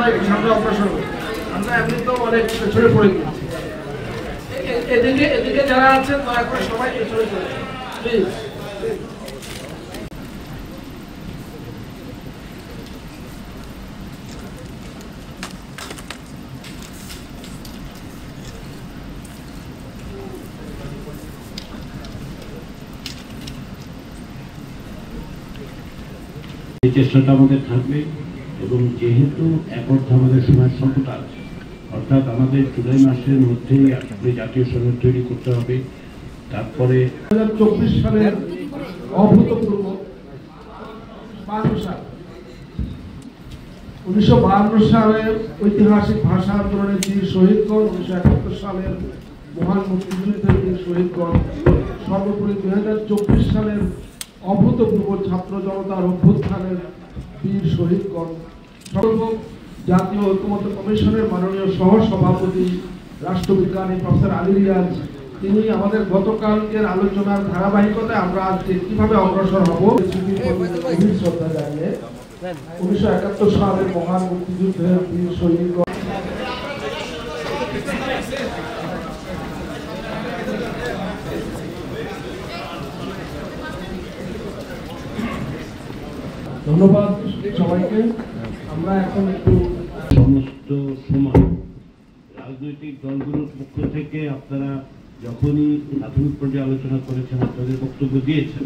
আমরা একটু সামনে অগ্রসর হই। আমরা এমনি তো অনেক পেছনে পড়ে গিয়েছি। এদিকে যারা আছেন দয়া করে সবাই পেছনে চলে যান প্লিজ। এই চেষ্টাটা আমাদের থাকবে এবং যেহেতু এক অর্থে আমাদের সময় সংকট আছে, অর্থাৎ আমাদের জুলাই মাসের মধ্যেই আসলে জাতীয় সনদ তৈরি করতে হবে। তারপরে 2024 সালের অভূতপূর্ব 1952 সালের ঐতিহাসিক ভাষা আন্দোলনের বীর শহীদগণ, 1971 সালের মহান মুক্তিযুদ্ধের বীর শহীদগণ, সর্বোপরি 2024 সালের অভূতপূর্ব ছাত্র জনতার অভ্যুত্থানের বীর শহীদগণ, জাতীয় ঐকমত্য কমিশনের মাননীয় সহ সভাপতি রাষ্ট্রবিজ্ঞানী প্রফেসর আলী রিয়াজ, তিনি আমাদের গতকালকের আলোচনার ধারাবাহিকতায় আমরা আজকে কিভাবে অগ্রসর হব শ্রদ্ধা জানিয়ে 1971 সালের মহান মুক্তিযুদ্ধের বীর শহীদগণ। ধন্যবাদ সবাইকে। আমরা এখন একটু সমস্ত সময় রাজনৈতিক দলগুলোর পক্ষ থেকে আপনারা যখনই প্রাথমিক পর্যায়ে আলোচনা করেছেন, আপনাদের বক্তব্য দিয়েছেন।